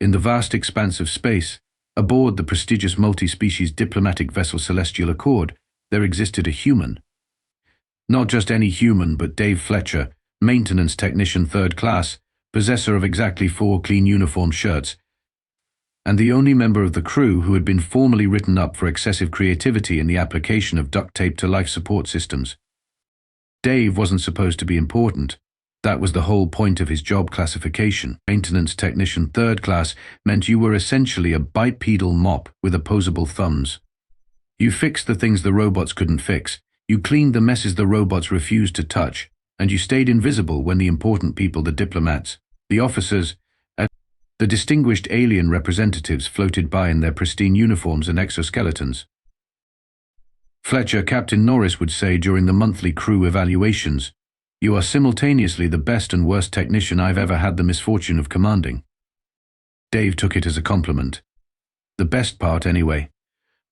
In the vast expanse of space, aboard the prestigious multi-species diplomatic vessel Celestial Accord, there existed a human. Not just any human, but Dave Fletcher, maintenance technician 3rd class, possessor of exactly 4 clean uniform shirts, and the only member of the crew who had been formally written up for excessive creativity in the application of duct tape to life support systems. Dave wasn't supposed to be important. That was the whole point of his job classification. Maintenance technician 3rd class meant you were essentially a bipedal mop with opposable thumbs. You fixed the things the robots couldn't fix, you cleaned the messes the robots refused to touch, and you stayed invisible when the important people, the diplomats, the officers, and the distinguished alien representatives floated by in their pristine uniforms and exoskeletons. Fletcher, Captain Norris would say during the monthly crew evaluations, "You are simultaneously the best and worst technician I've ever had the misfortune of commanding." Dave took it as a compliment. The best part, anyway.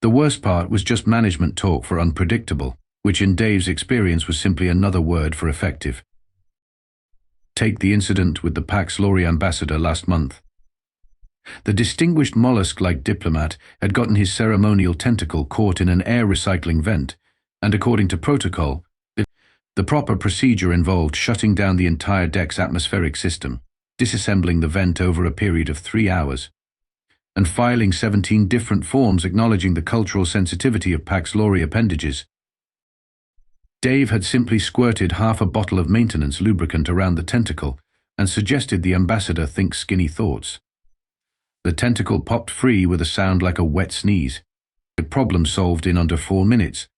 The worst part was just management talk for unpredictable, which in Dave's experience was simply another word for effective. Take the incident with the Pax Lori ambassador last month. The distinguished mollusk-like diplomat had gotten his ceremonial tentacle caught in an air recycling vent, and according to protocol, the proper procedure involved shutting down the entire deck's atmospheric system, disassembling the vent over a period of 3 hours, and filing 17 different forms acknowledging the cultural sensitivity of Pax Lori appendages. Dave had simply squirted half a bottle of maintenance lubricant around the tentacle and suggested the ambassador think skinny thoughts. The tentacle popped free with a sound like a wet sneeze. The problem solved in under 4 minutes.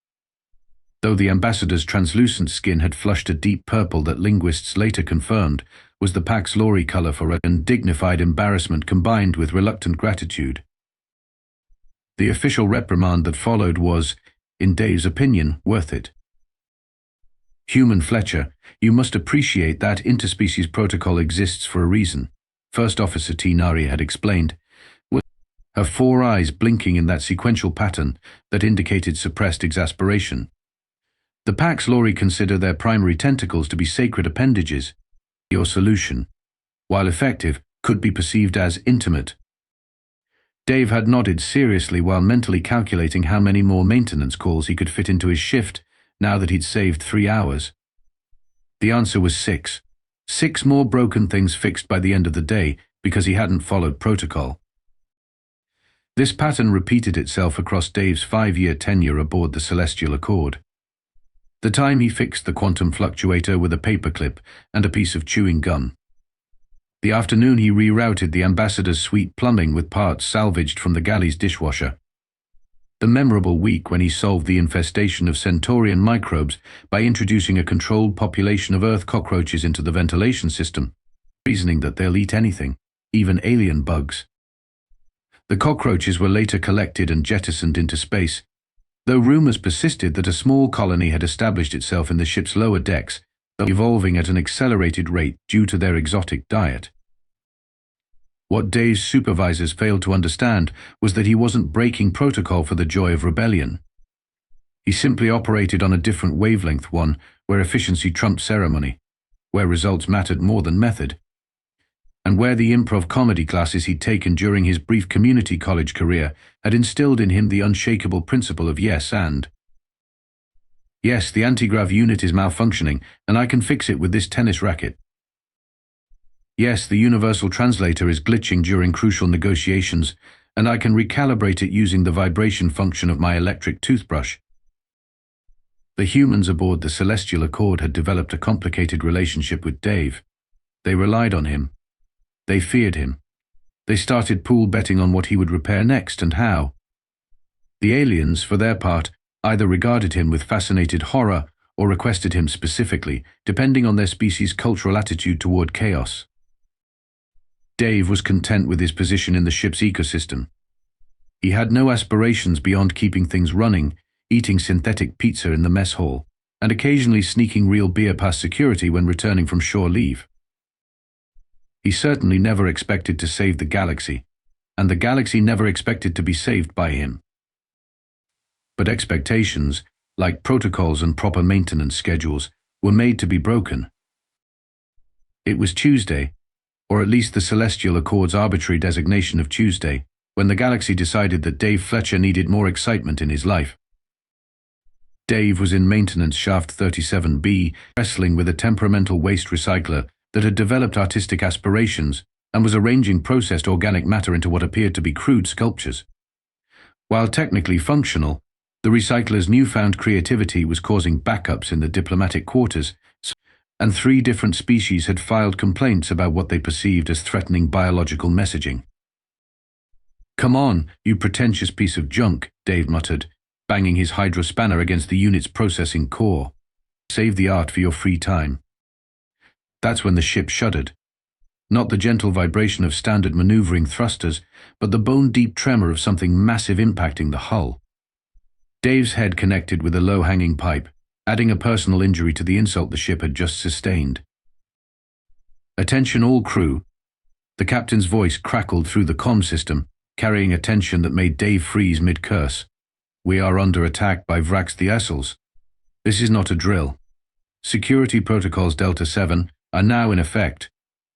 Though the ambassador's translucent skin had flushed a deep purple that linguists later confirmed was the Pax Lori color for a dignified embarrassment combined with reluctant gratitude. The official reprimand that followed was, in Dave's opinion, worth it. "Human Fletcher, you must appreciate that interspecies protocol exists for a reason," First Officer Tinari had explained, her 4 eyes blinking in that sequential pattern that indicated suppressed exasperation. The Pax Lori consider their primary tentacles to be sacred appendages. Your solution, while effective, could be perceived as intimate. Dave had nodded seriously while mentally calculating how many more maintenance calls he could fit into his shift now that he'd saved 3 hours. The answer was 6. 6 more broken things fixed by the end of the day because he hadn't followed protocol. This pattern repeated itself across Dave's 5-year tenure aboard the Celestial Accord. The time he fixed the quantum fluctuator with a paperclip and a piece of chewing gum. The afternoon he rerouted the ambassador's suite plumbing with parts salvaged from the galley's dishwasher. The memorable week when he solved the infestation of Centaurian microbes by introducing a controlled population of Earth cockroaches into the ventilation system, reasoning that they'll eat anything, even alien bugs. The cockroaches were later collected and jettisoned into space, though rumors persisted that a small colony had established itself in the ship's lower decks, evolving at an accelerated rate due to their exotic diet. What Dave's supervisors failed to understand was that he wasn't breaking protocol for the joy of rebellion. He simply operated on a different wavelength, one where efficiency trumped ceremony, where results mattered more than method, and where the improv comedy classes he'd taken during his brief community college career had instilled in him the unshakable principle of yes and. Yes, the anti-grav unit is malfunctioning, and I can fix it with this tennis racket. Yes, the universal translator is glitching during crucial negotiations, and I can recalibrate it using the vibration function of my electric toothbrush. The humans aboard the Celestial Accord had developed a complicated relationship with Dave. They relied on him. They feared him. They started pool betting on what he would repair next and how. The aliens, for their part, either regarded him with fascinated horror or requested him specifically, depending on their species' cultural attitude toward chaos. Dave was content with his position in the ship's ecosystem. He had no aspirations beyond keeping things running, eating synthetic pizza in the mess hall, and occasionally sneaking real beer past security when returning from shore leave. He certainly never expected to save the galaxy, and the galaxy never expected to be saved by him. But expectations, like protocols and proper maintenance schedules, were made to be broken. It was Tuesday, or at least the Celestial Accord's arbitrary designation of Tuesday, when the galaxy decided that Dave Fletcher needed more excitement in his life. Dave was in maintenance shaft 37B, wrestling with a temperamental waste recycler that had developed artistic aspirations and was arranging processed organic matter into what appeared to be crude sculptures. While technically functional, the recycler's newfound creativity was causing backups in the diplomatic quarters, and 3 different species had filed complaints about what they perceived as threatening biological messaging. "Come on, you pretentious piece of junk," Dave muttered, banging his hydro spanner against the unit's processing core. "Save the art for your free time." That's when the ship shuddered. Not the gentle vibration of standard maneuvering thrusters, but the bone-deep tremor of something massive impacting the hull. Dave's head connected with a low-hanging pipe, adding a personal injury to the insult the ship had just sustained. "Attention all crew." The captain's voice crackled through the comm system, carrying a tension that made Dave freeze mid-curse. "We are under attack by Vrax'thi vessels. This is not a drill. Security protocols Delta 7 are now in effect.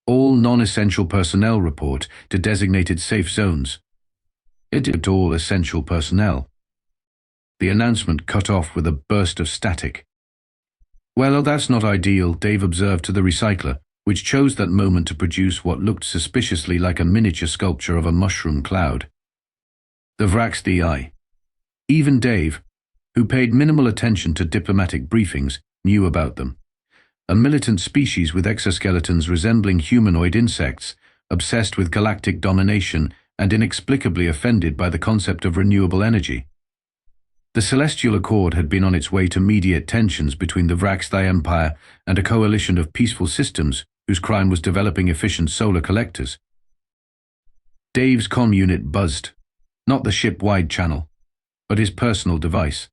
All non-essential personnel report to designated safe zones. It all essential personnel." The announcement cut off with a burst of static. "Well, that's not ideal," Dave observed to the recycler, which chose that moment to produce what looked suspiciously like a miniature sculpture of a mushroom cloud. The Vrax'thi. Even Dave, who paid minimal attention to diplomatic briefings, knew about them. A militant species with exoskeletons resembling humanoid insects, obsessed with galactic domination and inexplicably offended by the concept of renewable energy. The Celestial Accord had been on its way to mediate tensions between the Vrax'thi Empire and a coalition of peaceful systems whose crime was developing efficient solar collectors. Dave's comm unit buzzed, not the ship-wide channel, but his personal device.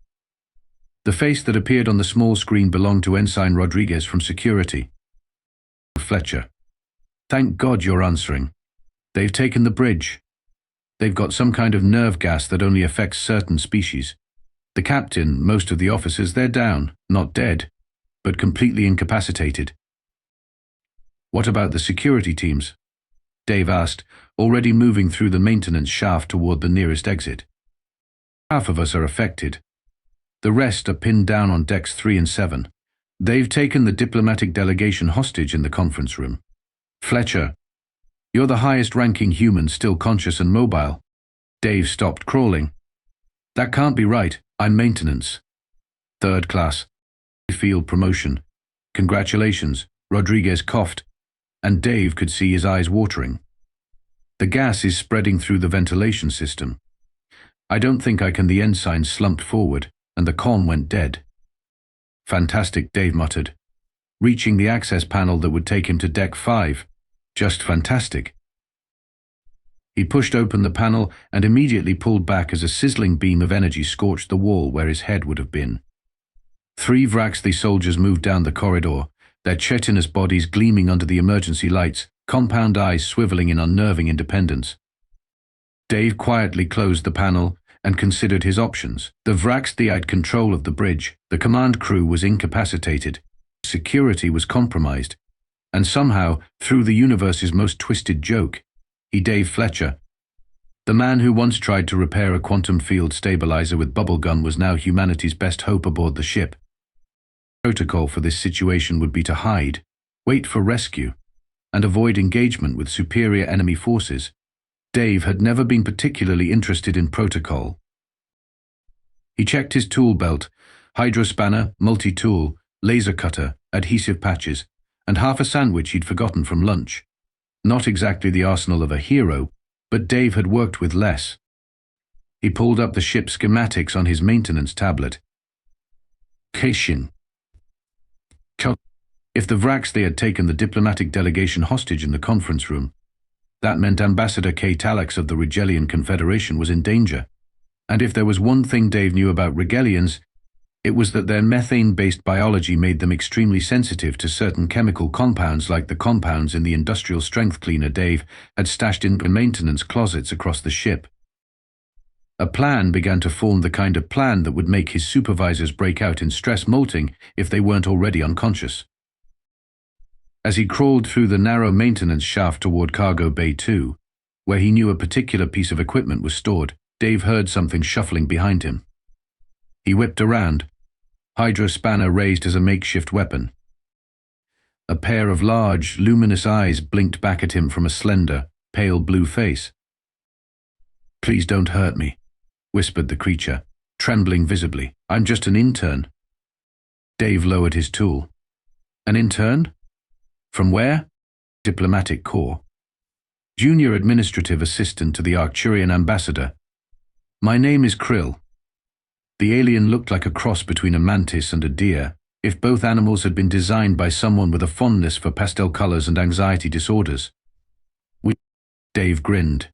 The face that appeared on the small screen belonged to Ensign Rodriguez from security. "Fletcher, thank God you're answering. They've taken the bridge. They've got some kind of nerve gas that only affects certain species. The captain, most of the officers, they're down, not dead, but completely incapacitated." "What about the security teams?" Dave asked, already moving through the maintenance shaft toward the nearest exit. "Half of us are affected. The rest are pinned down on decks 3 and 7. They've taken the diplomatic delegation hostage in the conference room." "Fletcher, you're the highest-ranking human still conscious and mobile." Dave stopped crawling. "That can't be right. I'm maintenance. 3rd class. Field promotion. Congratulations." Rodriguez coughed, and Dave could see his eyes watering. "The gas is spreading through the ventilation system. I don't think I can." The ensign slumped forward, and the comm went dead. "Fantastic," Dave muttered, reaching the access panel that would take him to Deck 5. "Just fantastic." He pushed open the panel and immediately pulled back as a sizzling beam of energy scorched the wall where his head would have been. 3 Vrax'thi soldiers moved down the corridor, their chitinous bodies gleaming under the emergency lights, compound eyes swiveling in unnerving independence. Dave quietly closed the panel and considered his options. The Vrax'thi had control of the bridge, the command crew was incapacitated, security was compromised, and somehow, through the universe's most twisted joke, Dave Fletcher, the man who once tried to repair a quantum field stabilizer with bubblegum, was now humanity's best hope aboard the ship. Protocol for this situation would be to hide, wait for rescue, and avoid engagement with superior enemy forces. Dave had never been particularly interested in protocol. He checked his tool belt, hydro spanner, multi-tool, laser cutter, adhesive patches, and half a sandwich he'd forgotten from lunch. Not exactly the arsenal of a hero, but Dave had worked with less. He pulled up the ship's schematics on his maintenance tablet. Keishin. If the Vrax'thi had taken the diplomatic delegation hostage in the conference room, that meant Ambassador K. Talax of the Rigelian Confederation was in danger. And if there was one thing Dave knew about Rigelians, it was that their methane-based biology made them extremely sensitive to certain chemical compounds like the compounds in the industrial strength cleaner Dave had stashed in maintenance closets across the ship. A plan began to form, the kind of plan that would make his supervisors break out in stress molting if they weren't already unconscious. As he crawled through the narrow maintenance shaft toward Cargo Bay 2, where he knew a particular piece of equipment was stored, Dave heard something shuffling behind him. He whipped around, Hydro Spanner raised as a makeshift weapon. A pair of large, luminous eyes blinked back at him from a slender, pale blue face. "Please don't hurt me," whispered the creature, trembling visibly. "I'm just an intern." Dave lowered his tool. "An intern? From where?" "Diplomatic Corps. Junior administrative assistant to the Arcturian ambassador. My name is Krill." The alien looked like a cross between a mantis and a deer, if both animals had been designed by someone with a fondness for pastel colors and anxiety disorders. Dave grinned.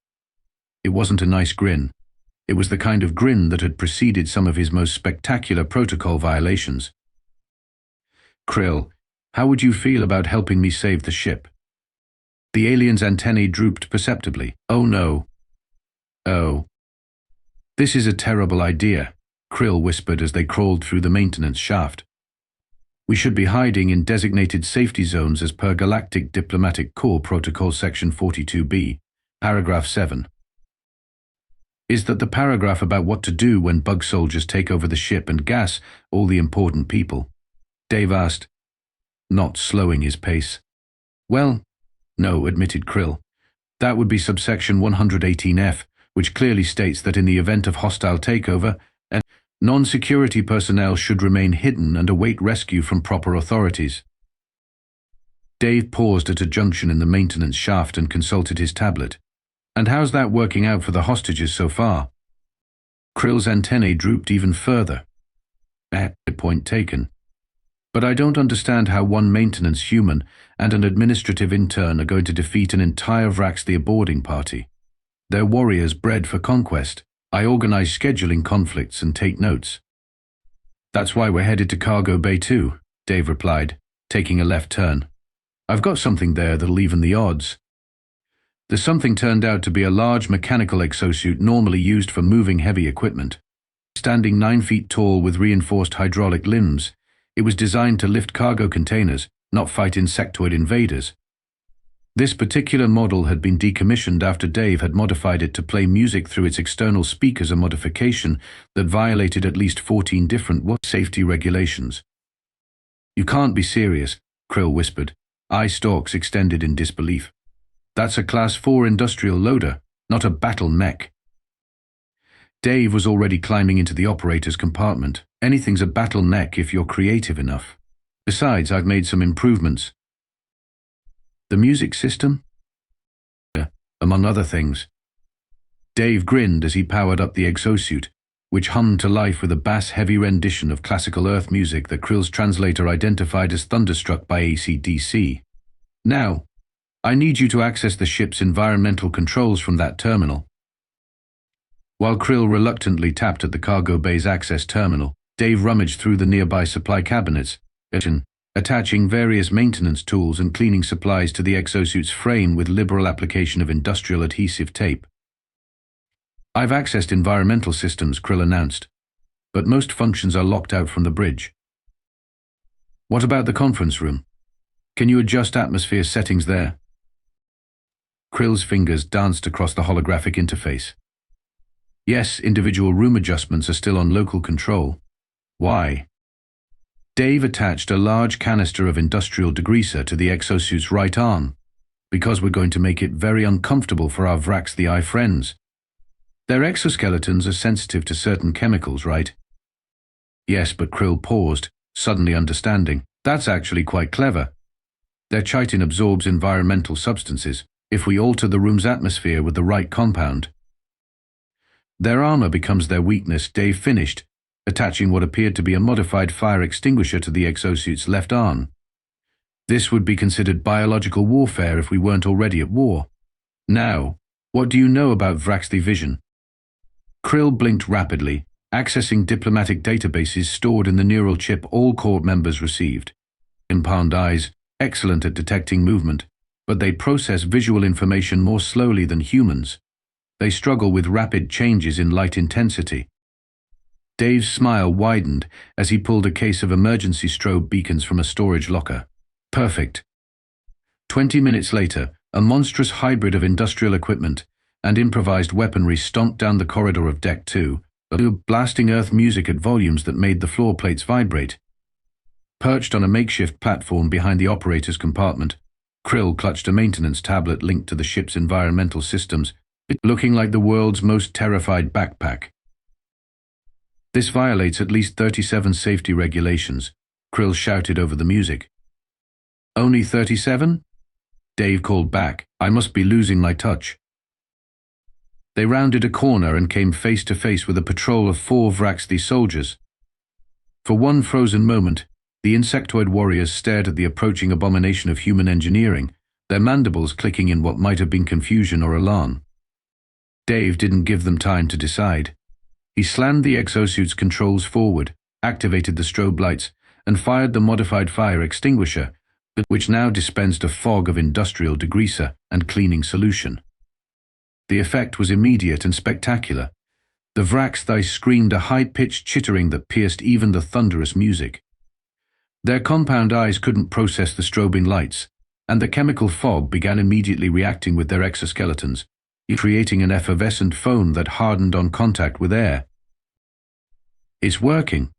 It wasn't a nice grin. It was the kind of grin that had preceded some of his most spectacular protocol violations. "Krill, how would you feel about helping me save the ship?" The alien's antennae drooped perceptibly. "Oh no." "Oh. This is a terrible idea," Krill whispered as they crawled through the maintenance shaft. "We should be hiding in designated safety zones as per Galactic Diplomatic Corps Protocol Section 42B, Paragraph 7. Is that the paragraph about what to do when bug soldiers take over the ship and gas all the important people?" Dave asked, not slowing his pace. "Well, no," admitted Krill. "That would be subsection 118F, which clearly states that in the event of hostile takeover, non-security personnel should remain hidden and await rescue from proper authorities." Dave paused at a junction in the maintenance shaft and consulted his tablet. "And how's that working out for the hostages so far?" Krill's antennae drooped even further. Point taken. "But I don't understand how one maintenance human and an administrative intern are going to defeat an entire Vrax'thi boarding party. They're warriors bred for conquest. I organize scheduling conflicts and take notes." "That's why we're headed to Cargo Bay 2, Dave replied, taking a left turn. "I've got something there that'll even the odds." The something turned out to be a large mechanical exosuit normally used for moving heavy equipment. Standing 9 feet tall with reinforced hydraulic limbs, it was designed to lift cargo containers, not fight insectoid invaders. This particular model had been decommissioned after Dave had modified it to play music through its external speakers, a modification that violated at least 14 different safety regulations. "You can't be serious," Krill whispered, eye stalks extended in disbelief. "That's a Class 4 industrial loader, not a battle mech." Dave was already climbing into the operator's compartment. "Anything's a battle mech if you're creative enough. Besides, I've made some improvements." "The music system?" "Among other things." Dave grinned as he powered up the exosuit, which hummed to life with a bass-heavy rendition of classical Earth music that Krill's translator identified as thunderstruck by AC/DC. "Now, I need you to access the ship's environmental controls from that terminal." While Krill reluctantly tapped at the cargo bay's access terminal, Dave rummaged through the nearby supply cabinets, attaching various maintenance tools and cleaning supplies to the exosuit's frame with liberal application of industrial adhesive tape. "I've accessed environmental systems," Krill announced, "but most functions are locked out from the bridge." "What about the conference room? Can you adjust atmosphere settings there?" Krill's fingers danced across the holographic interface. "Yes, individual room adjustments are still on local control." "Why?" Dave attached a large canister of industrial degreaser to the exosuit's right arm. "Because we're going to make it very uncomfortable for our Vrax'thi friends. Their exoskeletons are sensitive to certain chemicals, right?" "Yes," but Krill paused, suddenly understanding. "That's actually quite clever. Their chitin absorbs environmental substances. If we alter the room's atmosphere with the right compound, their armor becomes their weakness," Dave finished, attaching what appeared to be a modified fire extinguisher to the exosuit's left arm. "This would be considered biological warfare if we weren't already at war. Now, what do you know about Vrax'thi vision?" Krill blinked rapidly, accessing diplomatic databases stored in the neural chip all Corps members received. Impound eyes, excellent at detecting movement, but they process visual information more slowly than humans. They struggle with rapid changes in light intensity. Dave's smile widened as he pulled a case of emergency strobe beacons from a storage locker. "Perfect. 20 minutes later, a monstrous hybrid of industrial equipment and improvised weaponry stomped down the corridor of Deck 2, blasting Earth music at volumes that made the floor plates vibrate. Perched on a makeshift platform behind the operator's compartment, Krill clutched a maintenance tablet linked to the ship's environmental systems, looking like the world's most terrified backpack. "This violates at least 37 safety regulations," Krill shouted over the music. "Only 37? Dave called back. "I must be losing my touch." They rounded a corner and came face to face with a patrol of 4 Vrax'thi soldiers. For one frozen moment, the insectoid warriors stared at the approaching abomination of human engineering, their mandibles clicking in what might have been confusion or alarm. Dave didn't give them time to decide. He slammed the exosuit's controls forward, activated the strobe lights, and fired the modified fire extinguisher, which now dispensed a fog of industrial degreaser and cleaning solution. The effect was immediate and spectacular. The Vrax'thi screamed a high-pitched chittering that pierced even the thunderous music. Their compound eyes couldn't process the strobing lights, and the chemical fog began immediately reacting with their exoskeletons, creating an effervescent foam that hardened on contact with air. "It's working,"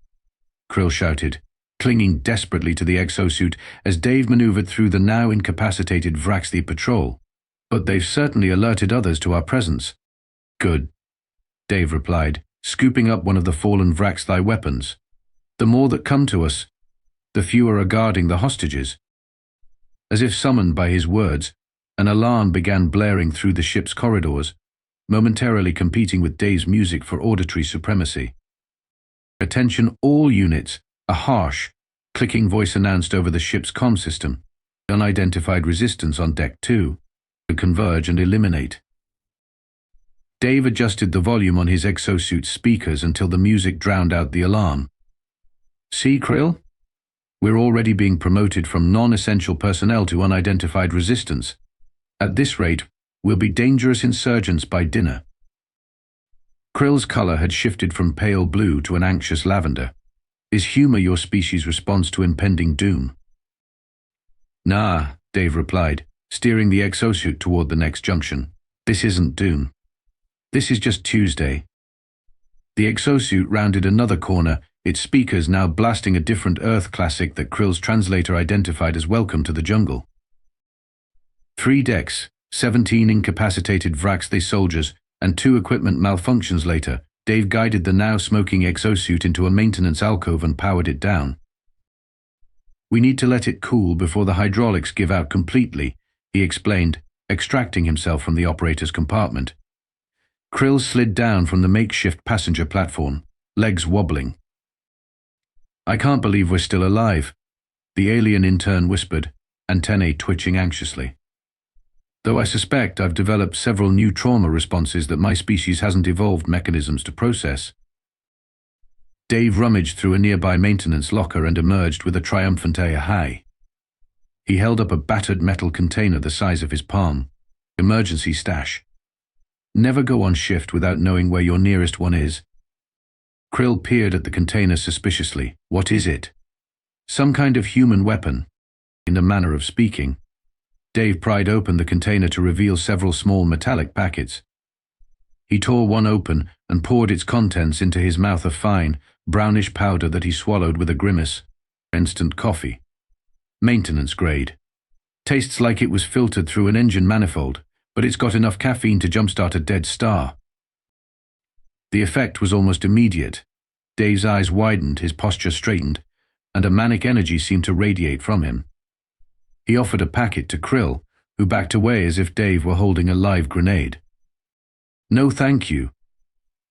Krill shouted, clinging desperately to the exosuit as Dave maneuvered through the now incapacitated Vrax'thi patrol. "But they've certainly alerted others to our presence." "Good," Dave replied, scooping up one of the fallen Vrax'thi weapons. "The more that come to us, the fewer are guarding the hostages." As if summoned by his words, an alarm began blaring through the ship's corridors, momentarily competing with Dave's music for auditory supremacy. "Attention all units," a harsh, clicking voice announced over the ship's comm system. "Unidentified resistance on Deck 2. To converge and eliminate." Dave adjusted the volume on his exosuit speakers until the music drowned out the alarm. "See, Krill? We're already being promoted from non-essential personnel to unidentified resistance. At this rate, we'll be dangerous insurgents by dinner." Krill's color had shifted from pale blue to an anxious lavender. "Is humor your species' response to impending doom?" "Nah," Dave replied, steering the exosuit toward the next junction. "This isn't doom. This is just Tuesday." The exosuit rounded another corner, its speakers now blasting a different Earth classic that Krill's translator identified as "Welcome to the Jungle." 3 decks, 17 incapacitated Vrax'thi soldiers, and 2 equipment malfunctions later, Dave guided the now smoking exosuit into a maintenance alcove and powered it down. "We need to let it cool before the hydraulics give out completely," he explained, extracting himself from the operator's compartment. Krill slid down from the makeshift passenger platform, legs wobbling. "I can't believe we're still alive," the alien intern whispered, antennae twitching anxiously. "Though I suspect I've developed several new trauma responses that my species hasn't evolved mechanisms to process." Dave rummaged through a nearby maintenance locker and emerged with a triumphant "Hi." He held up a battered metal container the size of his palm. "Emergency stash. Never go on shift without knowing where your nearest one is." Krill peered at the container suspiciously. "What is it?" "Some kind of human weapon, in a manner of speaking." Dave pried open the container to reveal several small metallic packets. He tore one open and poured its contents into his mouth, a fine, brownish powder that he swallowed with a grimace. "Instant coffee. Maintenance grade. Tastes like it was filtered through an engine manifold, but it's got enough caffeine to jumpstart a dead star." The effect was almost immediate. Dave's eyes widened, his posture straightened, and a manic energy seemed to radiate from him. He offered a packet to Krill, who backed away as if Dave were holding a live grenade. "No thank you.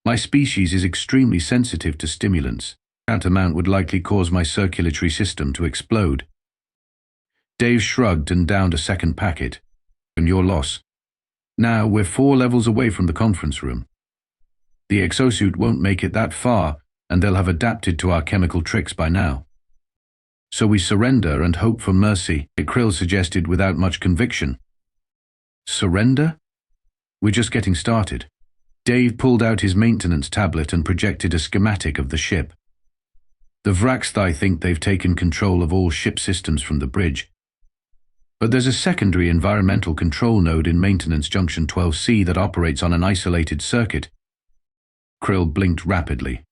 My species is extremely sensitive to stimulants. That amount would likely cause my circulatory system to explode." Dave shrugged and downed a second packet. "And your loss. Now we're 4 levels away from the conference room. The exosuit won't make it that far, and they'll have adapted to our chemical tricks by now. So we surrender and hope for mercy," Krill suggested without much conviction. "Surrender? We're just getting started." Dave pulled out his maintenance tablet and projected a schematic of the ship. "The Vrax'thi think they've taken control of all ship systems from the bridge. But there's a secondary environmental control node in Maintenance Junction 12C that operates on an isolated circuit. Krill blinked rapidly.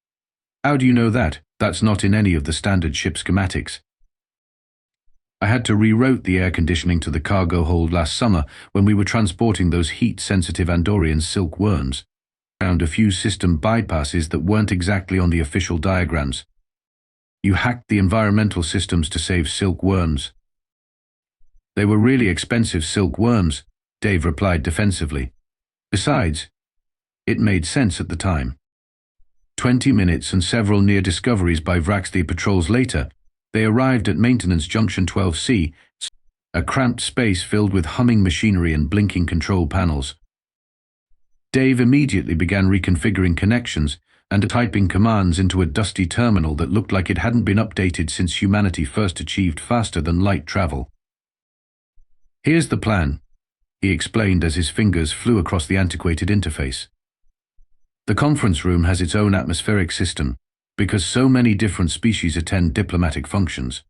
How do you know that? That's not in any of the standard ship schematics. I had to reroute the air conditioning to the cargo hold last summer when we were transporting those heat-sensitive Andorian silk worms. Found a few system bypasses that weren't exactly on the official diagrams. You hacked the environmental systems to save silk worms. They were really expensive silk worms, Dave replied defensively. Besides, it made sense at the time. 20 minutes and several near discoveries by Vrax'thi patrols later, they arrived at Maintenance Junction 12C, a cramped space filled with humming machinery and blinking control panels. Dave immediately began reconfiguring connections and typing commands into a dusty terminal that looked like it hadn't been updated since humanity first achieved faster-than-light travel. Here's the plan, he explained as his fingers flew across the antiquated interface. The conference room has its own atmospheric system, because so many different species attend diplomatic functions.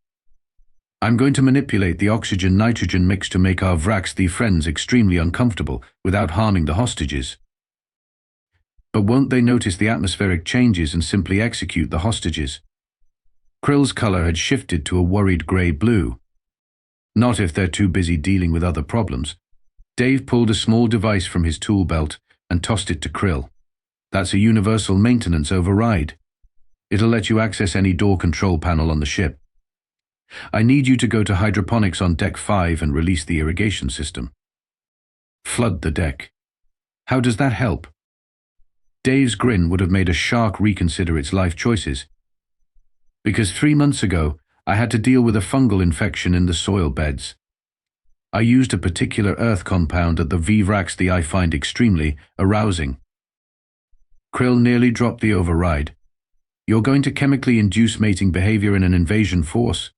I'm going to manipulate the oxygen-nitrogen mix to make our Vrax'thi friends extremely uncomfortable without harming the hostages. But won't they notice the atmospheric changes and simply execute the hostages? Krill's color had shifted to a worried gray-blue. Not if they're too busy dealing with other problems. Dave pulled a small device from his tool belt and tossed it to Krill. That's a universal maintenance override. It'll let you access any door control panel on the ship. I need you to go to hydroponics on Deck 5 and release the irrigation system. Flood the deck. How does that help? Dave's grin would have made a shark reconsider its life choices. Because 3 months ago, I had to deal with a fungal infection in the soil beds. I used a particular earth compound at the Vrax'thi I find extremely arousing. Krill nearly dropped the override. You're going to chemically induce mating behavior in an invasion force?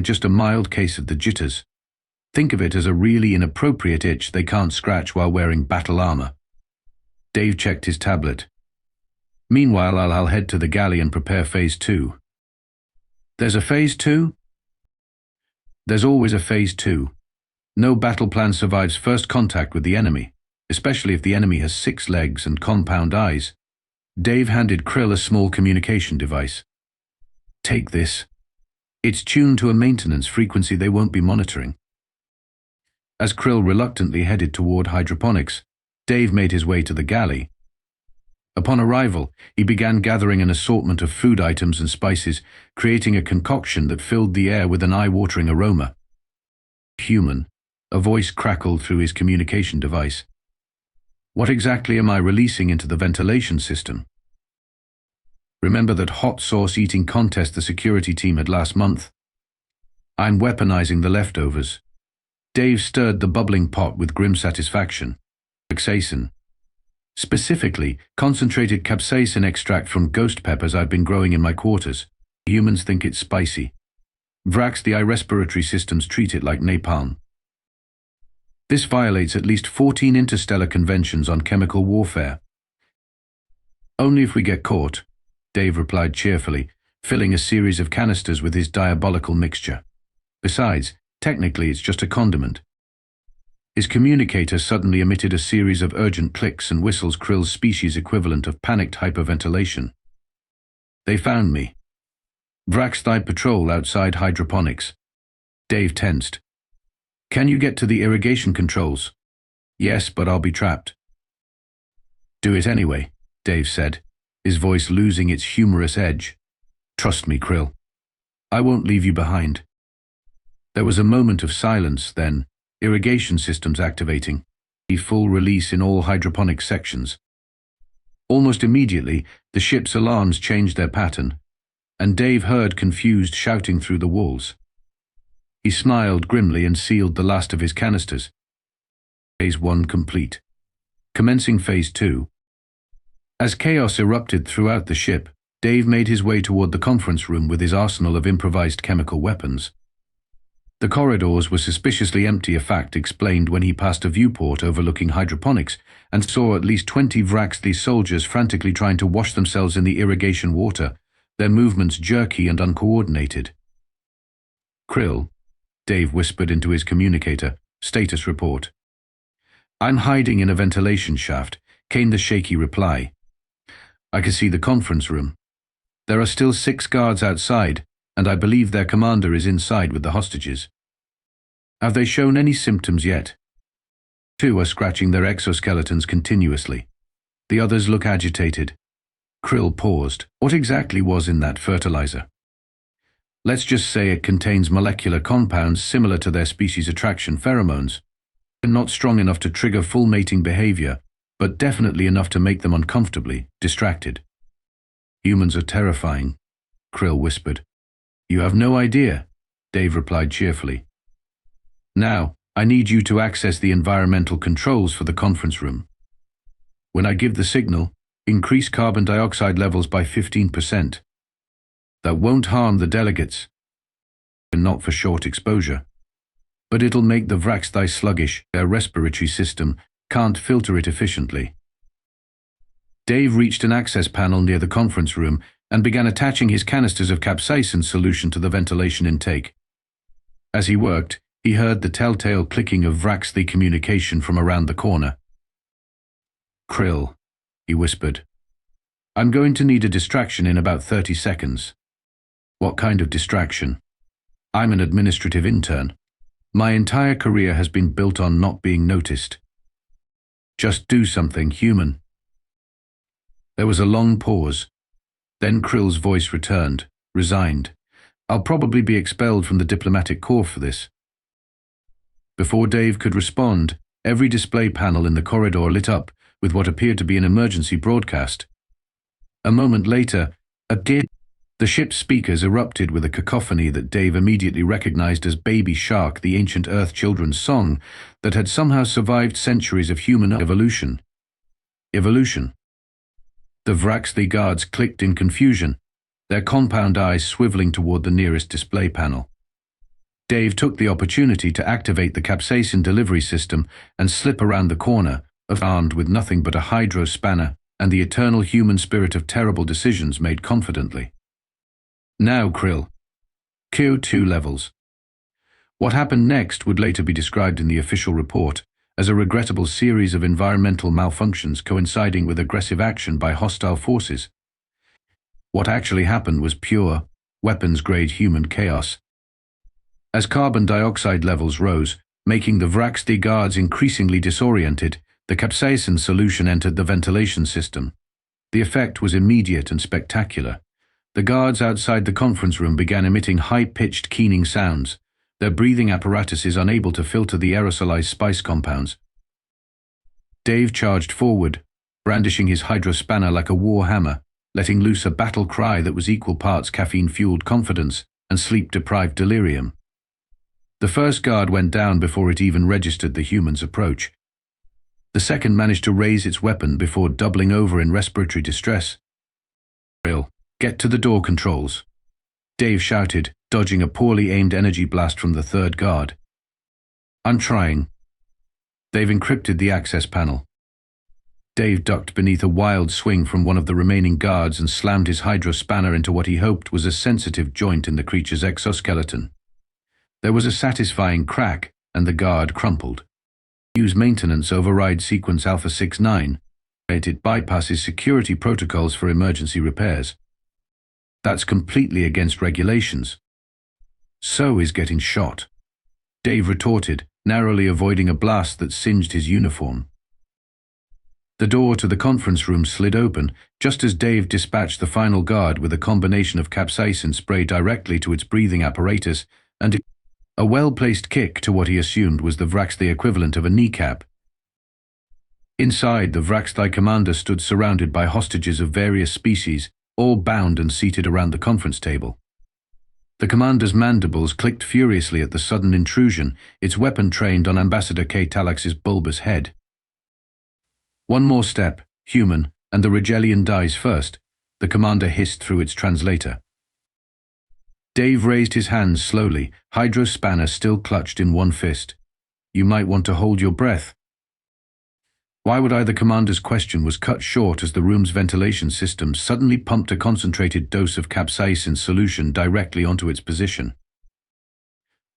Just a mild case of the jitters. Think of it as a really inappropriate itch they can't scratch while wearing battle armor. Dave checked his tablet. Meanwhile, I'll head to the galley and prepare Phase 2. There's a Phase 2? There's always a Phase 2. No battle plan survives first contact with the enemy, especially if the enemy has 6 legs and compound eyes. Dave handed Krill a small communication device. Take this. It's tuned to a maintenance frequency they won't be monitoring. As Krill reluctantly headed toward hydroponics, Dave made his way to the galley. Upon arrival, he began gathering an assortment of food items and spices, creating a concoction that filled the air with an eye-watering aroma. Human, a voice crackled through his communication device. What exactly am I releasing into the ventilation system? Remember that hot sauce eating contest the security team had last month? I'm weaponizing the leftovers. Dave stirred the bubbling pot with grim satisfaction. Capsaicin. Specifically, concentrated capsaicin extract from ghost peppers I've been growing in my quarters. Humans think it's spicy. Vrax'thi respiratory systems treat it like napalm. This violates at least 14 interstellar conventions on chemical warfare. Only if we get caught, Dave replied cheerfully, filling a series of canisters with his diabolical mixture. Besides, technically it's just a condiment. His communicator suddenly emitted a series of urgent clicks and whistles, Krill's species equivalent of panicked hyperventilation. They found me. Vrax'thi patrol outside hydroponics. Dave tensed. Can you get to the irrigation controls? Yes, but I'll be trapped. Do it anyway, Dave said, his voice losing its humorous edge. Trust me, Krill. I won't leave you behind. There was a moment of silence, then, irrigation systems activating, a full release in all hydroponic sections. Almost immediately, the ship's alarms changed their pattern, and Dave heard confused shouting through the walls. He smiled grimly and sealed the last of his canisters. Phase 1 complete. Commencing Phase 2. As chaos erupted throughout the ship, Dave made his way toward the conference room with his arsenal of improvised chemical weapons. The corridors were suspiciously empty, a fact explained when he passed a viewport overlooking hydroponics and saw at least 20 Vrax'thi soldiers frantically trying to wash themselves in the irrigation water, their movements jerky and uncoordinated. Krill, Dave whispered into his communicator. "Status report." "I'm hiding in a ventilation shaft," came the shaky reply. "I can see the conference room. There are still 6 guards outside, and I believe their commander is inside with the hostages." "Have they shown any symptoms yet?" 2 are scratching their exoskeletons continuously. The others look agitated. Krill paused. "What exactly was in that fertilizer?" "Let's just say it contains molecular compounds similar to their species' attraction pheromones. Not strong enough to trigger full mating behavior, but definitely enough to make them uncomfortably distracted." "Humans are terrifying," Krill whispered. "You have no idea," Dave replied cheerfully. "Now, I need you to access the environmental controls for the conference room. When I give the signal, increase carbon dioxide levels by 15%. That won't harm the delegates, and not for short exposure. But it'll make the Vrax'thi sluggish. Their respiratory system can't filter it efficiently." Dave reached an access panel near the conference room and began attaching his canisters of capsaicin solution to the ventilation intake. As he worked, he heard the telltale clicking of Vrax'thi communication from around the corner. "Krill," he whispered. "I'm going to need a distraction in about 30 seconds. "What kind of distraction?" "I'm an administrative intern. My entire career has been built on not being noticed. Just do something, human." There was a long pause. Then Krill's voice returned, resigned. "I'll probably be expelled from the diplomatic corps for this." Before Dave could respond, every display panel in the corridor lit up with what appeared to be an emergency broadcast. A moment later, the ship's speakers erupted with a cacophony that Dave immediately recognized as Baby Shark, the ancient Earth children's song that had somehow survived centuries of human evolution. Evolution. The Vrax'thi guards clicked in confusion, their compound eyes swiveling toward the nearest display panel. Dave took the opportunity to activate the capsaicin delivery system and slip around the corner, armed with nothing but a hydro spanner and the eternal human spirit of terrible decisions made confidently. "Now, Krill. CO2 levels." What happened next would later be described in the official report as a regrettable series of environmental malfunctions coinciding with aggressive action by hostile forces. What actually happened was pure, weapons-grade human chaos. As carbon dioxide levels rose, making the Vrax'thi guards increasingly disoriented, the capsaicin solution entered the ventilation system. The effect was immediate and spectacular. The guards outside the conference room began emitting high-pitched keening sounds, their breathing apparatuses unable to filter the aerosolized spice compounds. Dave charged forward, brandishing his hydrospanner like a war hammer, letting loose a battle cry that was equal parts caffeine-fueled confidence and sleep-deprived delirium. The first guard went down before it even registered the human's approach. The second managed to raise its weapon before doubling over in respiratory distress. "Krill, get to the door controls," Dave shouted, dodging a poorly aimed energy blast from the third guard. "I'm trying." They've encrypted the access panel. Dave ducked beneath a wild swing from one of the remaining guards and slammed his hydro spanner into what he hoped was a sensitive joint in the creature's exoskeleton. There was a satisfying crack, and the guard crumpled. "Use maintenance override sequence Alpha 69. It bypasses security protocols for emergency repairs." "That's completely against regulations." "So is getting shot," Dave retorted, narrowly avoiding a blast that singed his uniform. The door to the conference room slid open, just as Dave dispatched the final guard with a combination of capsaicin spray directly to its breathing apparatus and a well-placed kick to what he assumed was the Vrax'thi equivalent of a kneecap. Inside, the Vrax'thi commander stood surrounded by hostages of various species, all bound and seated around the conference table. The commander's mandibles clicked furiously at the sudden intrusion, its weapon trained on Ambassador K. Talax's bulbous head. "One more step, human, and the Regellian dies first," the commander hissed through its translator. Dave raised his hands slowly, hydro spanner still clutched in one fist. "You might want to hold your breath." Why would either commander's question was cut short as the room's ventilation system suddenly pumped a concentrated dose of capsaicin solution directly onto its position.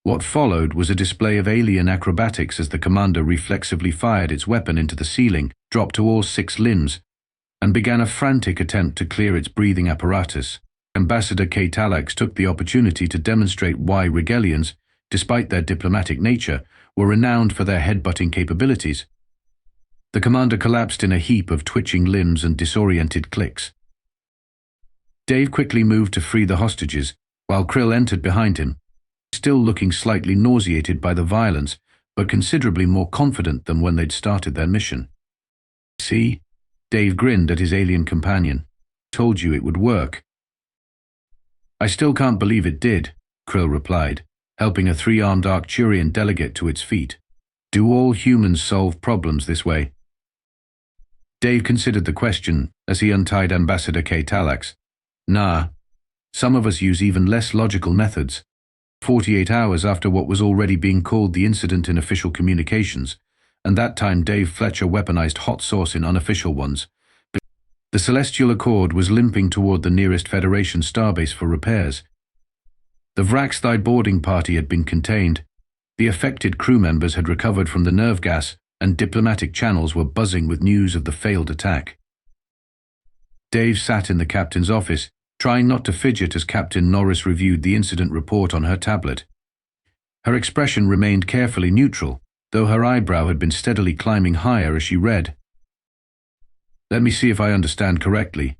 What followed was a display of alien acrobatics as the commander reflexively fired its weapon into the ceiling, dropped to all 6 limbs, and began a frantic attempt to clear its breathing apparatus. Ambassador K-Talax took the opportunity to demonstrate why Regalians, despite their diplomatic nature, were renowned for their headbutting capabilities. The commander collapsed in a heap of twitching limbs and disoriented clicks. Dave quickly moved to free the hostages, while Krill entered behind him, still looking slightly nauseated by the violence, but considerably more confident than when they'd started their mission. "See?" Dave grinned at his alien companion. "Told you it would work." "I still can't believe it did," Krill replied, helping a 3-armed Arcturian delegate to its feet. "Do all humans solve problems this way?" Dave considered the question as he untied Ambassador K-Talax. "Nah. Some of us use even less logical methods." 48 hours after what was already being called the incident in official communications, and that time Dave Fletcher weaponized hot sauce in unofficial ones, the Celestial Accord was limping toward the nearest Federation starbase for repairs. The Vrax'thi boarding party had been contained, the affected crew members had recovered from the nerve gas, and diplomatic channels were buzzing with news of the failed attack. Dave sat in the captain's office, trying not to fidget as Captain Norris reviewed the incident report on her tablet. Her expression remained carefully neutral, though her eyebrow had been steadily climbing higher as she read. "Let me see if I understand correctly.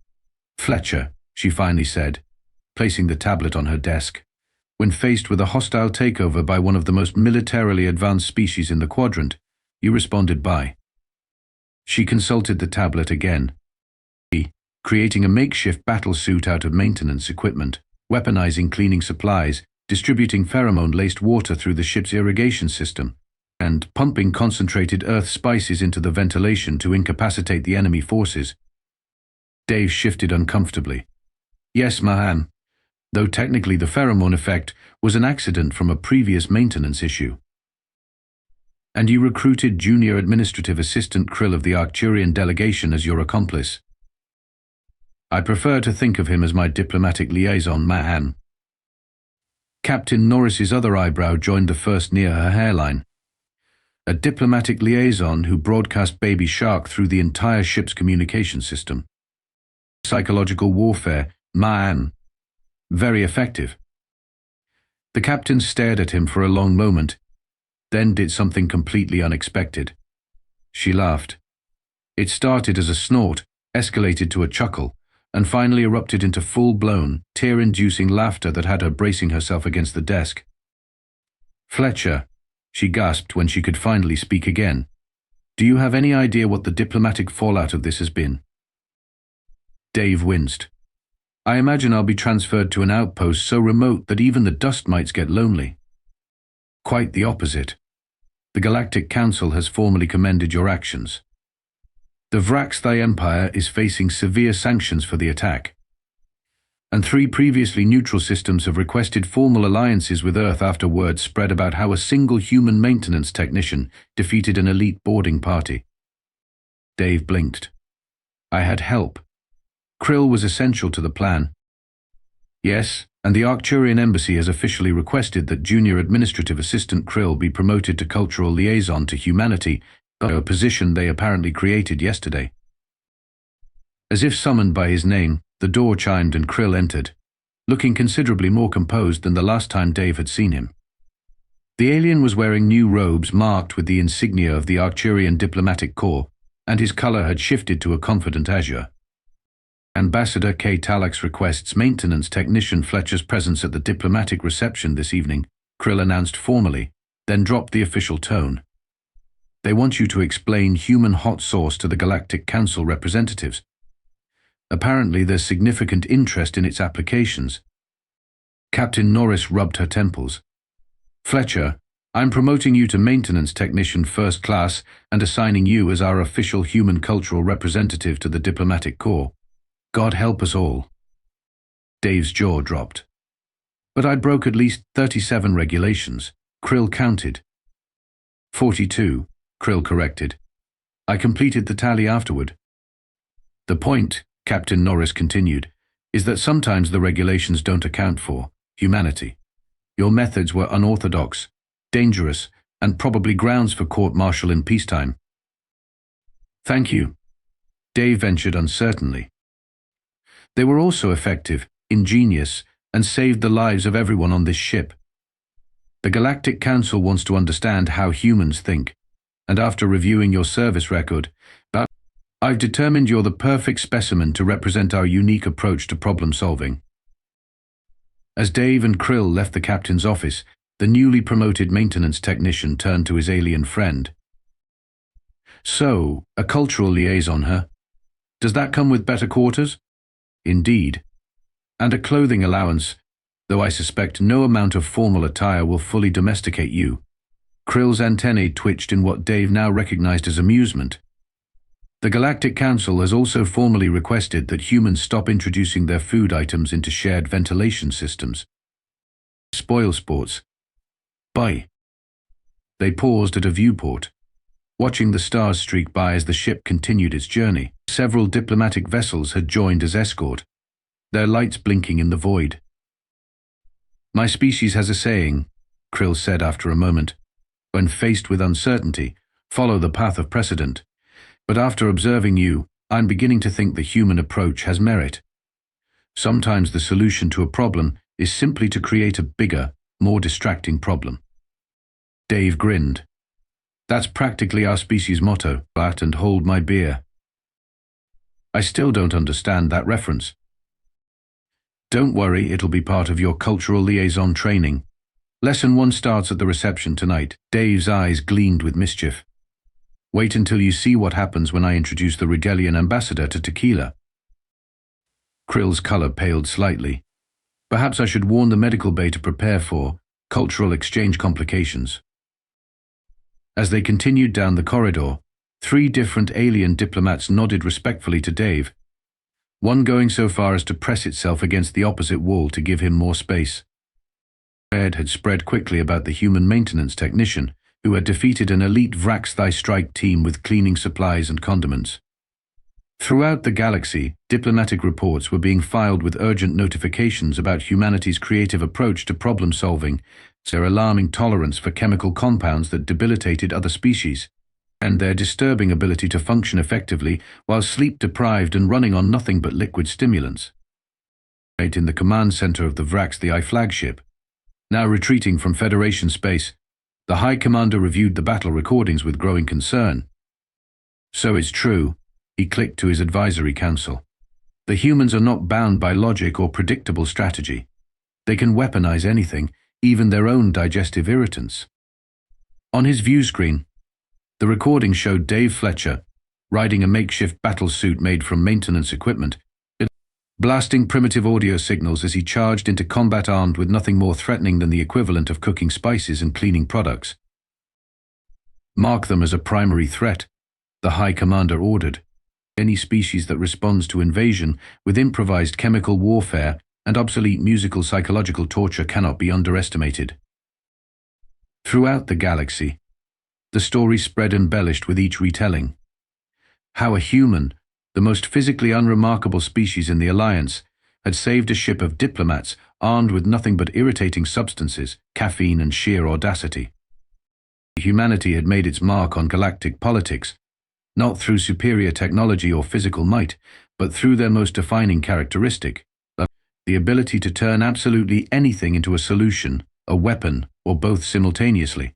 Fletcher," she finally said, placing the tablet on her desk. "When faced with a hostile takeover by one of the most militarily advanced species in the quadrant, you responded by." She consulted the tablet again. "Creating a makeshift battle suit out of maintenance equipment, weaponizing cleaning supplies, distributing pheromone-laced water through the ship's irrigation system, and pumping concentrated earth spices into the ventilation to incapacitate the enemy forces." Dave shifted uncomfortably. "Yes, ma'am, though technically the pheromone effect was an accident from a previous maintenance issue." "And you recruited Junior Administrative Assistant Krill of the Arcturian delegation as your accomplice?" "I prefer to think of him as my diplomatic liaison, ma'am." Captain Norris's other eyebrow joined the first near her hairline. "A diplomatic liaison who broadcast Baby Shark through the entire ship's communication system. Psychological warfare, ma'am. Very effective." The captain stared at him for a long moment, then did something completely unexpected. She laughed. It started as a snort, escalated to a chuckle, and finally erupted into full-blown, tear-inducing laughter that had her bracing herself against the desk. "Fletcher," she gasped when she could finally speak again, "do you have any idea what the diplomatic fallout of this has been?" Dave winced. "I imagine I'll be transferred to an outpost so remote that even the dust mites get lonely." "Quite the opposite. The Galactic Council has formally commended your actions. The Vrax'thi Empire is facing severe sanctions for the attack, and 3 previously neutral systems have requested formal alliances with Earth after word spread about how a single human maintenance technician defeated an elite boarding party." Dave blinked. "I had help. Krill was essential to the plan." "Yes, and the Arcturian Embassy has officially requested that Junior Administrative Assistant Krill be promoted to Cultural Liaison to Humanity, a position they apparently created yesterday." As if summoned by his name, the door chimed and Krill entered, looking considerably more composed than the last time Dave had seen him. The alien was wearing new robes marked with the insignia of the Arcturian Diplomatic Corps, and his color had shifted to a confident azure. "Ambassador K-Talax requests maintenance technician Fletcher's presence at the diplomatic reception this evening," Krill announced formally, then dropped the official tone. "They want you to explain human hot sauce to the Galactic Council representatives. Apparently there's significant interest in its applications." Captain Norris rubbed her temples. "Fletcher, I'm promoting you to maintenance technician first class and assigning you as our official human cultural representative to the diplomatic corps. God help us all." Dave's jaw dropped. "But I broke at least 37 regulations," Krill counted. 42, Krill corrected. "I completed the tally afterward." "The point," Captain Norris continued, "is that sometimes the regulations don't account for humanity. Your methods were unorthodox, dangerous, and probably grounds for court-martial in peacetime. Thank you, Dave ventured uncertainly. They were also effective, ingenious, and saved the lives of everyone on this ship. The Galactic Council wants to understand how humans think, and after reviewing your service record, I've determined you're the perfect specimen to represent our unique approach to problem-solving. As Dave and Krill left the captain's office, the newly promoted maintenance technician turned to his alien friend. So, a cultural liaison, huh? Does that come with better quarters? Indeed. And a clothing allowance, though I suspect no amount of formal attire will fully domesticate you. Krill's antennae twitched in what Dave now recognized as amusement. The Galactic Council has also formally requested that humans stop introducing their food items into shared ventilation systems. Spoil sports. Bye. They paused at a viewport, watching the stars streak by as the ship continued its journey. Several diplomatic vessels had joined as escort, their lights blinking in the void. My species has a saying, Krill said after a moment. When faced with uncertainty, follow the path of precedent. But after observing you, I'm beginning to think the human approach has merit. Sometimes the solution to a problem is simply to create a bigger, more distracting problem. Dave grinned. That's practically our species' motto, bat and hold my beer. I still don't understand that reference. Don't worry, it'll be part of your cultural liaison training. Lesson 1 starts at the reception tonight. Dave's eyes gleamed with mischief. Wait until you see what happens when I introduce the Regalian ambassador to tequila. Krill's color paled slightly. Perhaps I should warn the medical bay to prepare for cultural exchange complications. As they continued down the corridor, 3 different alien diplomats nodded respectfully to Dave, one going so far as to press itself against the opposite wall to give him more space. Word had spread quickly about the human maintenance technician, who had defeated an elite Vrax'thi strike team with cleaning supplies and condiments. Throughout the galaxy, diplomatic reports were being filed with urgent notifications about humanity's creative approach to problem-solving, their alarming tolerance for chemical compounds that debilitated other species, and their disturbing ability to function effectively while sleep-deprived and running on nothing but liquid stimulants. In the command center of the Vrax'thi flagship, now retreating from Federation space, the High Commander reviewed the battle recordings with growing concern. So it's true, he clicked to his advisory council. The humans are not bound by logic or predictable strategy. They can weaponize anything, even their own digestive irritants. On his view screen, the recording showed Dave Fletcher, riding a makeshift battle suit made from maintenance equipment, blasting primitive audio signals as he charged into combat armed with nothing more threatening than the equivalent of cooking spices and cleaning products. Mark them as a primary threat, the High Commander ordered. Any species that responds to invasion with improvised chemical warfare and obsolete musical psychological torture cannot be underestimated. Throughout the galaxy, the story spread embellished with each retelling. How a human, the most physically unremarkable species in the Alliance, had saved a ship of diplomats armed with nothing but irritating substances, caffeine and sheer audacity. Humanity had made its mark on galactic politics, not through superior technology or physical might, but through their most defining characteristic, the ability to turn absolutely anything into a solution, a weapon, or both simultaneously.